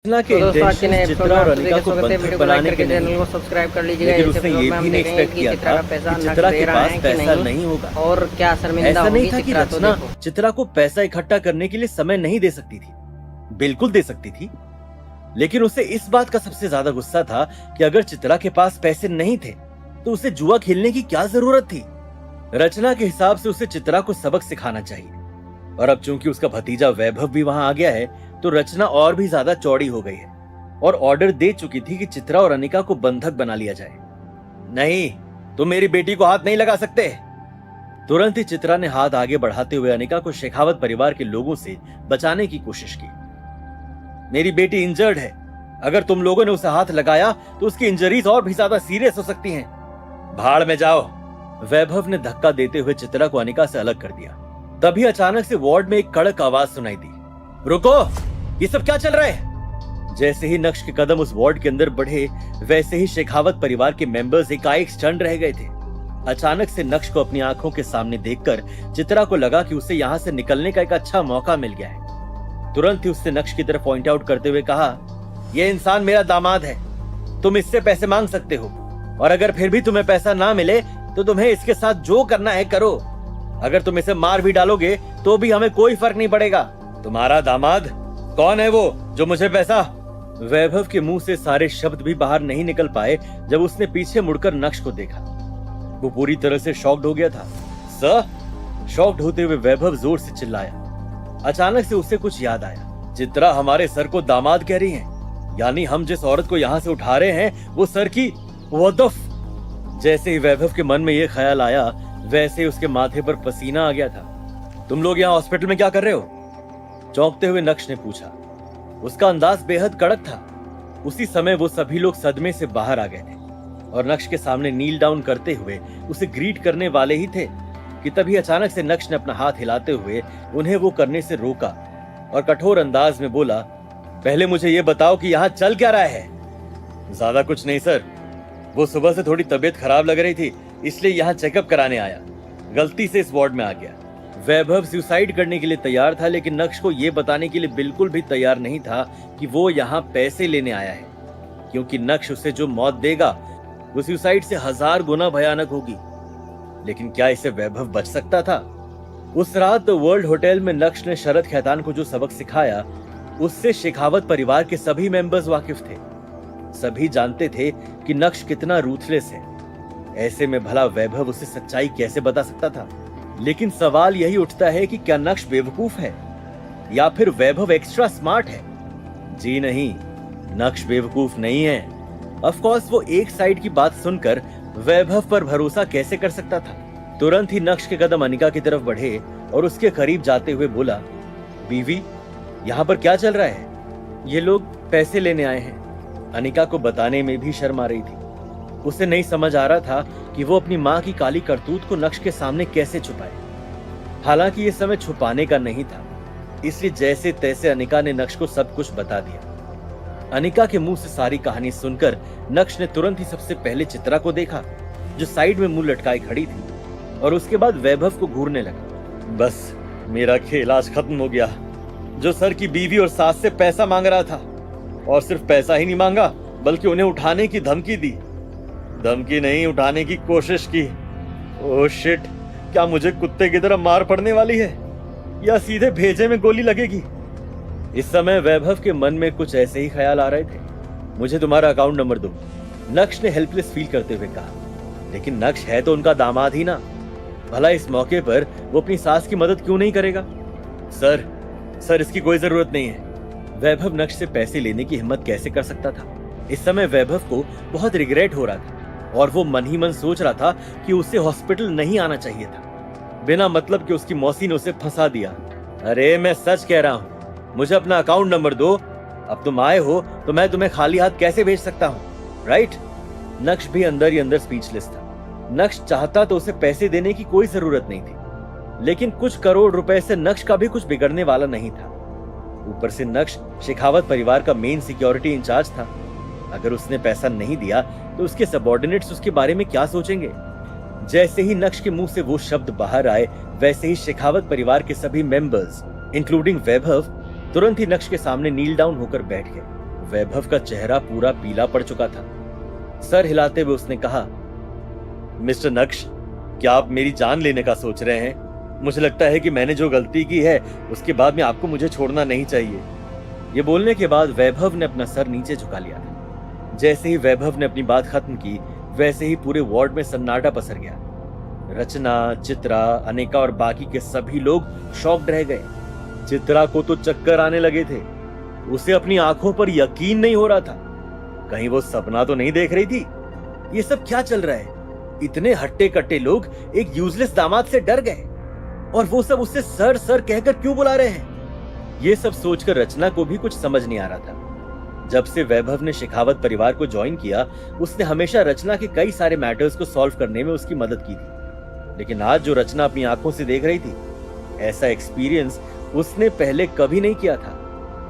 रचना के इंटेंशन चित्रा और अनिका को बंधक बनाने के नहीं, को सब्सक्राइब कर लीजिएगा। लेकिन उसने ये भी नहीं एक्सपेक्ट किया था कि चित्रा के पास पैसा नहीं होगा। और क्या शर्मिंदा ऐसा नहीं था कि चित्रा तो रचना देखो। चित्रा को पैसा इकट्ठा करने के लिए समय नहीं दे सकती थी, बिल्कुल दे सकती थी, लेकिन उसे इस बात का सबसे ज्यादा गुस्सा था कि अगर चित्रा के पास पैसे नहीं थे तो उसे जुआ खेलने की क्या जरूरत थी। रचना के हिसाब से उसे चित्रा को सबक सिखाना चाहिए, और अब चूंकि उसका भतीजा वैभव भी वहां आ गया है तो रचना और भी ज्यादा चौड़ी हो गई है और ऑर्डर दे चुकी थी कि चित्रा और अनिका को बंधक बना लिया जाए। नहीं, तुम मेरी बेटी को हाथ नहीं लगा सकते। तुरंत ही चित्रा ने हाथ आगे बढ़ाते हुए अनिका को शेखावत परिवार के लोगों से बचाने की कोशिश की। मेरी बेटी इंजर्ड है, अगर तुम लोगों ने उसे हाथ लगाया तो उसकी इंजरीज और भी ज्यादा सीरियस हो सकती हैं। भाड़ में जाओ। वैभव ने धक्का देते हुए चित्रा को अनिका से अलग कर दिया। तभी अचानक से वार्ड में एक कड़क आवाज सुनाई दी, रुको, ये सब क्या चल रहा है? जैसे ही नक्श के कदम उस वार्ड के अंदर बढ़े, वैसे ही शेखावत परिवार के मेंबर्स एकाएक स्टंड रह गए थे। अचानक से नक्श को अपनी आंखों के सामने देखकर चित्रा को लगा कि उसे यहाँ से निकलने का एक अच्छा मौका मिल गया है। तुरंत ही उसने नक्श की तरफ पॉइंट आउट करते हुए कहा, यह इंसान मेरा दामाद है, तुम इससे पैसे मांग सकते हो, और अगर फिर भी तुम्हें पैसा ना मिले तो तुम्हें इसके साथ जो करना है करो। अगर तुम इसे मार भी डालोगे तो भी हमें कोई फर्क नहीं पड़ेगा। तुम्हारा दामाद कौन है वो जो मुझे पैसा? वैभव के मुंह से सारे शब्द भी बाहर नहीं निकल पाए जब उसने पीछे मुड़कर नक्श को देखा। वो पूरी तरह से शॉक्ड हो गया था। सर? शॉक्ड होते हुए वैभव जोर से चिल्लाया। अचानक से उसे कुछ याद आया। चित्रा हमारे सर को दामाद कह रही हैं, यानी हम जिस औरत को यहाँ से उठा रहे हैं वो सर की वदफ। जैसे ही वैभव के मन में ये ख्याल आया, वैसे ही उसके माथे पर पसीना आ गया था। तुम लोग यहाँ हॉस्पिटल में क्या कर रहे हो? चौंकते हुए नक्श ने पूछा। उसका अंदाज बेहद कड़क था। उसी समय वो सभी लोग सदमे से बाहर आ गए थे और नक्श के सामने नील डाउन करते हुए उसे ग्रीट करने वाले ही थे कि तभी अचानक से नक्श ने अपना हाथ हिलाते हुए उन्हें वो करने से रोका और कठोर अंदाज में बोला, पहले मुझे ये बताओ कि यहाँ चल क्या रहा है? ज्यादा कुछ नहीं सर, वो सुबह से थोड़ी तबीयत खराब लग रही थी, इसलिए यहाँ चेकअप कराने आया, गलती से इस वार्ड में आ गया। वैभव सुसाइड करने के लिए तैयार था, लेकिन नक्श को यह बताने के लिए बिल्कुल भी तैयार नहीं था कि वो यहाँ पैसे लेने आया है, क्योंकि नक्श उसे जो मौत देगा वो सुसाइड से 1000 गुना भयानक होगी। लेकिन क्या इसे वैभव बच सकता था? उस रात वर्ल्ड होटल में नक्श ने शरद खैतान को जो सबक सिखाया, उससे शेखावत परिवार के सभी मेंबर्स वाकिफ थे। सभी जानते थे कि नक्श कितना रूथलेस है। ऐसे में भला वैभव उसे सच्चाई कैसे बता सकता था? लेकिन सवाल यही उठता है कि क्या नक्श बेवकूफ है या फिर वैभव एक्स्ट्रा स्मार्ट है? जी नहीं, नक्श बेवकूफ नहीं है। ऑफ कोर्स वो एक साइड की बात सुनकर वैभव पर भरोसा कैसे कर सकता था? तुरंत ही नक्श के कदम अनिका की तरफ बढ़े और उसके करीब जाते हुए बोला, बीवी, यहाँ पर क्या चल रहा है? ये लोग पैसे लेने आए हैं। अनिका को बताने में भी शर्म आ रही थी। उसे नहीं समझ आ रहा था कि वो अपनी माँ की काली करतूत को नक्श के सामने कैसे छुपाए। हालांकि ये समय छुपाने का नहीं था, इसलिए जैसे तैसे अनिका ने नक्श को सब कुछ बता दिया। अनिका के मुंह से सारी कहानी सुनकर नक्श ने तुरंत ही सबसे पहले चित्रा को देखा, जो साइड में मुंह लटकाए खड़ी थी, और उसके बाद वैभव को घूरने लगा। बस मेरा खेल आज खत्म हो गया। जो सर की बीवी और सास से पैसा मांग रहा था, और सिर्फ पैसा ही नहीं मांगा बल्कि उन्हें उठाने की धमकी दी। धमकी नहीं, उठाने की कोशिश की। ओह शिट, क्या मुझे कुत्ते की तरह मार पड़ने वाली है या सीधे भेजे में गोली लगेगी? इस समय वैभव के मन में कुछ ऐसे ही ख्याल आ रहे थे। मुझे तुम्हारा अकाउंट नंबर दो, नक्श ने हेल्पलेस फील करते हुए कहा। लेकिन नक्श है तो उनका दामाद ही ना, भला इस मौके पर वो अपनी सास की मदद क्यों नहीं करेगा? सर इसकी कोई जरूरत नहीं है। वैभव नक्श से पैसे लेने की हिम्मत कैसे कर सकता था? इस समय वैभव को बहुत रिग्रेट हो रहा था और वो मन ही मन सोच रहा था कि उसे हॉस्पिटल नहीं आना चाहिए था। बिना मतलब कि उसकी मौसी ने उसे फंसा दिया। अरे मैं सच कह रहा हूँ, मुझे अपना अकाउंट नंबर दो। अब तुम आए हो तो मैं तुम्हें खाली हाथ कैसे भेज सकता हूँ, राइट? नक्श भी अंदर ही अंदर स्पीचलेस था। नक्श चाहता तो उसे पैसे देने की कोई जरूरत नहीं थी, लेकिन कुछ करोड़ रुपए से नक्श का भी कुछ बिगड़ने वाला नहीं था। ऊपर से नक्श शेखावत परिवार का मेन सिक्योरिटी इंचार्ज था। अगर उसने पैसा नहीं दिया तो उसके सबऑर्डिनेट्स उसके बारे में क्या सोचेंगे? जैसे ही नक्श के मुंह से वो शब्द बाहर आए, वैसे ही शेखावत परिवार के सभी मेंबर्स इंक्लूडिंग वैभव तुरंत ही नक्श के सामने नील डाउन होकर बैठ गए। वैभव का चेहरा पूरा पीला पड़ चुका था। सर हिलाते हुए उसने कहा, मिस्टर नक्श, क्या आप मेरी जान लेने का सोच रहे हैं? मुझे लगता है कि मैंने जो गलती की है उसके बाद में आपको मुझे छोड़ना नहीं चाहिए। ये बोलने के बाद वैभव ने अपना सर नीचे झुका लिया था। जैसे ही वैभव ने अपनी बात खत्म की, वैसे ही पूरे वार्ड में सन्नाटा पसर गया। रचना, चित्रा, अनिका और बाकी के सभी लोग शॉक्ड रह गए। चित्रा को तो चक्कर आने लगे थे। उसे अपनी आंखों पर यकीन नहीं हो रहा था। कहीं वो सपना तो नहीं देख रही थी? ये सब क्या चल रहा है? इतने हट्टे कट्टे लोग एक यूजलेस दामाद से डर गए और वो सब उससे सर सर कहकर क्यों बुला रहे हैं? ये सब सोचकर रचना को भी कुछ समझ नहीं आ रहा था। जब से वैभव ने शेखावत परिवार को ज्वाइन किया, उसने हमेशा रचना के कई सारे मैटर्स को सॉल्व करने में उसकी मदद की थी। लेकिन आज जो रचना अपनी आंखों से देख रही थी, ऐसा एक्सपीरियंस उसने पहले कभी नहीं किया था।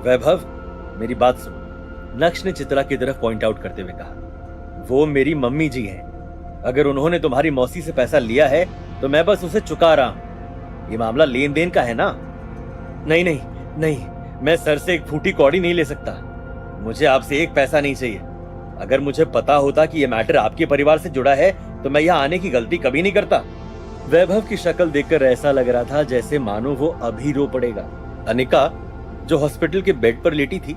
वैभव, मेरी बात सुनो, नक्श ने चित्रा की तरफ पॉइंट आउट करते हुए कहा। वो मेरी मम्मी जी हैं। अगर उन्होंने तुम्हारी मौसी से पैसा लिया है तो मैं बस उसे चुका रहा हूं। ये मामला लेन देन का है ना? नहीं नहीं नहीं, मैं सर से एक फूटी कौड़ी नहीं ले सकता। मुझे आपसे एक पैसा नहीं चाहिए। अगर मुझे पता होता कि यह मैटर आपके परिवार से जुड़ा है तो मैं यहाँ आने की गलती कभी नहीं करता। वैभव की शक्ल देखकर ऐसा लग रहा था जैसे मानो वो अभी रो पड़ेगा। अनिका, जो हॉस्पिटल के बेड पर लेटी थी,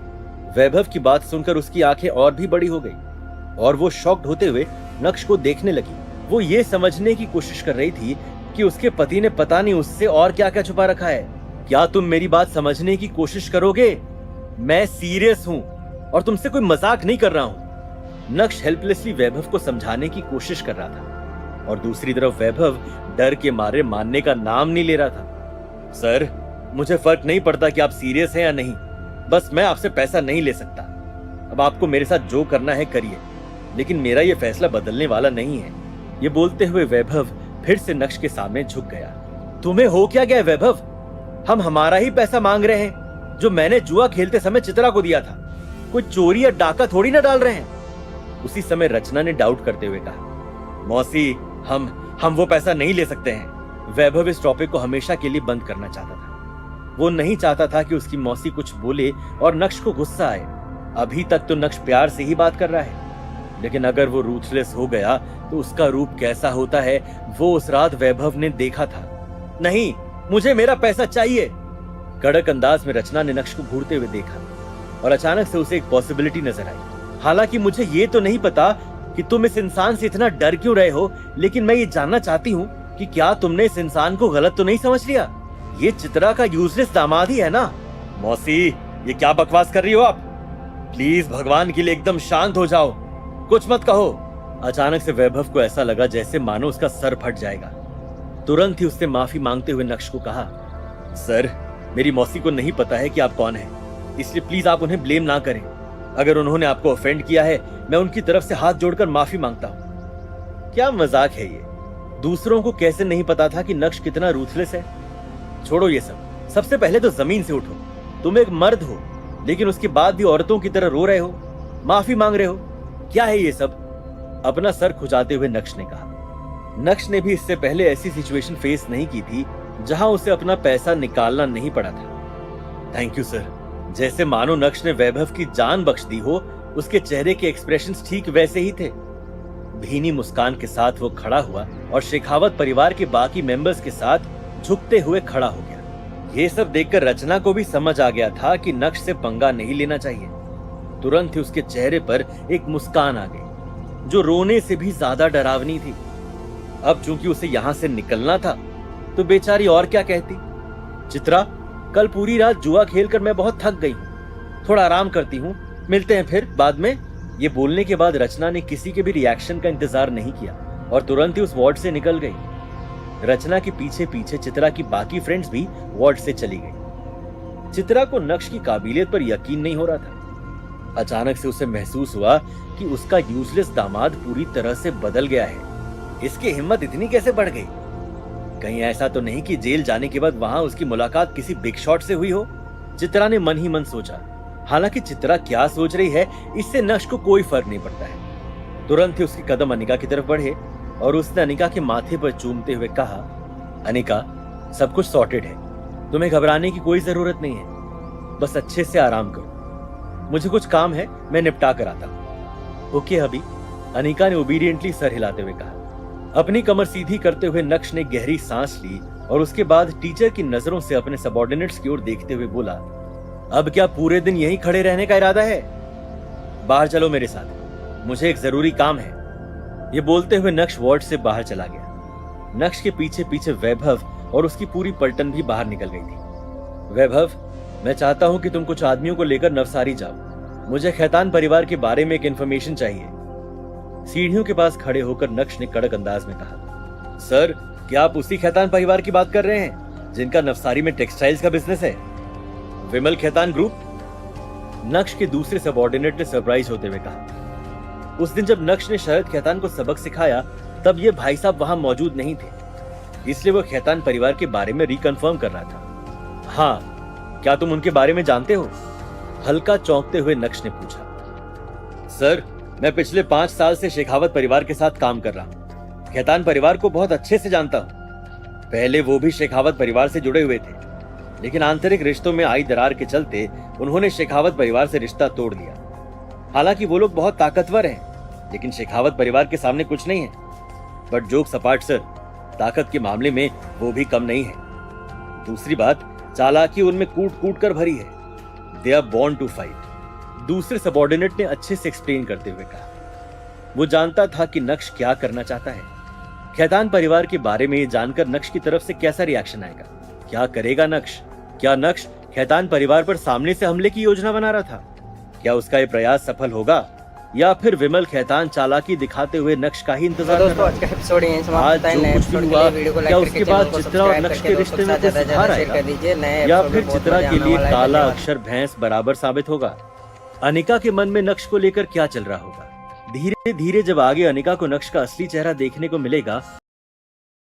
वैभव की बात सुनकर उसकी आंखें और भी बड़ी हो गई और वो शॉक्ड होते हुए नक्श को देखने लगी। वो ये समझने की कोशिश कर रही थी कि उसके पति ने पता नहीं उससे और क्या क्या छुपा रखा है। क्या तुम मेरी बात समझने की कोशिश करोगे? मैं सीरियस हूं और तुमसे कोई मजाक नहीं कर रहा हूं। नक्श हेल्पलेसली वैभव को समझाने की कोशिश कर रहा था और दूसरी तरफ वैभव डर के मारे मानने का नाम नहीं ले रहा था। सर, मुझे फर्क नहीं पड़ता कि आप सीरियस हैं या नहीं, बस मैं आपसे पैसा नहीं ले सकता। अब आपको मेरे साथ जो करना है करिए, लेकिन मेरा ये फैसला बदलने वाला नहीं है। ये बोलते हुए वैभव फिर से नक्श के सामने झुक गया। तुम्हें हो क्या गया वैभव? हम हमारा ही पैसा मांग रहे हैं जो मैंने जुआ खेलते समय चित्रा को दिया था। कोई चोरी या डाका थोड़ी ना डाल रहे हैं। उसी समय रचना ने डाउट करते हुए कहा, मौसी, हम वो पैसा नहीं ले सकते हैं। वैभव इस टॉपिक को हमेशा के लिए बंद करना चाहता था। वो नहीं चाहता था कि उसकी मौसी कुछ बोले और नक्श को गुस्सा आए। अभी तक तो नक्श प्यार से ही बात कर रहा है, लेकिन अगर वो रूथलेस हो गया तो उसका रूप कैसा होता है वो उस रात वैभव ने देखा था। नहीं, मुझे मेरा पैसा चाहिए। कड़क अंदाज में रचना ने नक्श को घूरते हुए देखा और अचानक से उसे एक पॉसिबिलिटी नजर आई। हालांकि मुझे ये तो नहीं पता कि तुम इस इंसान से इतना डर क्यों रहे हो, लेकिन मैं ये जानना चाहती हूँ कि क्या तुमने इस इंसान को गलत तो नहीं समझ लिया? ये चित्रा का यूजलेस दामाद ही है ना? मौसी, ये क्या बकवास कर रही हो आप? प्लीज भगवान के लिए एकदम शांत हो जाओ, कुछ मत कहो। अचानक से वैभव को ऐसा लगा जैसे मानो उसका सर फट जाएगा। तुरंत ही उसने माफी मांगते हुए नक्श को कहा, सर, मेरी मौसी को नहीं पता है कि आप कौन हैं, इसलिए प्लीज आप उन्हें ब्लेम ना करें। अगर उन्होंने आपको ऑफेंड किया है, मैं उनकी तरफ से हाथ जोड़कर माफी मांगता हूँ। क्या मजाक है ये? दूसरों को कैसे नहीं पता था कि नक्श कितना रूथलेस है? छोड़ो ये सब। सबसे पहले तो जमीन से उठो। तुम एक मर्द हो, लेकिन उसके बाद भी औरतों की तरह रो रहे हो, माफी मांग रहे हो। क्या है ये सब? अपना सर खुजाते हुए नक्श ने कहा। नक्श ने भी इससे पहले ऐसी सिचुएशन फेस नहीं की थी जहां उसे अपना पैसा निकालना नहीं पड़ा था। Thank you sir. जैसे मानो नक्श ने वैभव की जान बख्श दी हो, उसके चेहरे के एक्सप्रेशंस ठीक वैसे ही थे। भीनी मुस्कान के साथ वो खड़ा हुआ और शेखावत परिवार के बाकी मेंबर्स के साथ झुकते हुए खड़ा हो गया। ये सब देखकर रचना को भी समझ आ गया था कि नक्श से पंगा नहीं लेना चाहिए। तुरंत ही उसके चेहरे पर एक मुस्कान आ गई जो रोने से भी ज्यादा डरावनी थी। अब चूंकि उसे यहां से निकलना था तो बेचारी और क्या कहती। चित्रा, कल पूरी रात जुआ खेलकर मैं बहुत थक गई हूँ, थोड़ा आराम करती हूँ, मिलते हैं फिर बाद में। ये बोलने के बाद रचना ने किसी के भी रिएक्शन का इंतजार नहीं किया और तुरंत ही उस वार्ड से निकल गई। रचना के पीछे पीछे चित्रा की बाकी फ्रेंड्स भी वार्ड से चली गई। चित्रा को नक्श की काबिलियत पर यकीन नहीं हो रहा था। अचानक से उसे महसूस हुआ कि उसका यूजलेस दामाद पूरी तरह से बदल गया है। इसकी हिम्मत इतनी कैसे बढ़ गई? कहीं ऐसा तो नहीं कि जेल जाने के बाद वहां उसकी मुलाकात किसी बिग शॉट से हुई हो? चित्रा ने मन ही मन सोचा। हालांकि चित्रा क्या सोच रही है इससे नक्श को कोई फर्क नहीं पड़ता है। तुरंत ही उसके कदम अनिका की तरफ बढ़े और उसने अनिका के माथे पर चूमते हुए कहा, अनिका, सब कुछ सॉर्टेड है, तुम्हें घबराने की कोई जरूरत नहीं है, बस अच्छे से आराम करो। मुझे कुछ काम है, मैं निपटा कर आता हूं। ओके अभी, अनिका ने ओबीडियंटली सर हिलाते हुए कहा। अपनी कमर सीधी करते हुए नक्श ने गहरी सांस ली और उसके बाद टीचर की नजरों से अपने सबऑर्डिनेट्स की ओर देखते हुए बोला, अब क्या पूरे दिन यहीं खड़े रहने का इरादा है? बाहर चलो मेरे साथ, मुझे एक जरूरी काम है। ये बोलते हुए नक्श वार्ड से बाहर चला गया। नक्श के पीछे पीछे वैभव और उसकी पूरी पलटन भी बाहर निकल गई थी। वैभव, मैं चाहता हूं कि तुम कुछ आदमियों को लेकर नवसारी जाओ। मुझे खैतान परिवार के बारे में एक इंफॉर्मेशन चाहिए। सीढ़ियों के पास खड़े होकर नक्श ने कड़क अंदाज में कहा, सर, क्या आप उसी खैतान परिवार की बात कर रहे हैं जिनका नवसारी में टेक्सटाइल्स का बिजनेस है? विमल खैतान ग्रुप? नक्श के दूसरे सबऑर्डिनेट ने सरप्राइज होते हुए कहा। उस दिन जब नक्श ने शरद खैतान को सबक सिखाया तब ये भाई साहब वहां मौजूद नहीं थे, इसलिए वो खैतान परिवार के बारे में रिकन्फर्म कर रहा था। हाँ, क्या तुम उनके बारे में जानते हो? हल्का चौंकते हुए नक्श ने पूछा। सर, मैं पिछले 5 साल से शेखावत परिवार के साथ काम कर रहा हूं। खैतान परिवार को बहुत अच्छे से जानता हूं। पहले वो भी शेखावत परिवार से जुड़े हुए थे, लेकिन आंतरिक रिश्तों में आई दरार के चलते उन्होंने शेखावत परिवार से रिश्ता तोड़ दिया। हालांकि वो लोग बहुत ताकतवर हैं, लेकिन शेखावत परिवार के सामने कुछ नहीं है। बट जोक्स अपार्ट सर, ताकत के मामले में वो भी कम नहीं है। दूसरी बात, चालाकी उनमें कूट कूट कर भरी है। They are born to fight. दूसरे सबऑर्डिनेट ने अच्छे से एक्सप्लेन करते हुए कहा। वो जानता था कि नक्श क्या करना चाहता है। खैतान परिवार के बारे में ये जानकर नक्श की तरफ से कैसा रिएक्शन आएगा? क्या करेगा नक्श? क्या नक्श खैतान परिवार पर सामने से हमले की योजना बना रहा था? क्या उसका ये प्रयास सफल होगा या फिर विमल खैतान चालाकी दिखाते हुए नक्श का ही इंतजार कर रहा है? आज जो कुछ भी हुआ, क्या उसके बाद चित्रा और नक्श के रिश्ते में कोई सुधार आएगा या फिर चित्रा के लिए काला अक्षर भैंस बराबर साबित होगा? अनिका के मन में नक्श को लेकर क्या चल रहा होगा? धीरे धीरे जब आगे अनिका को नक्श का असली चेहरा देखने को मिलेगा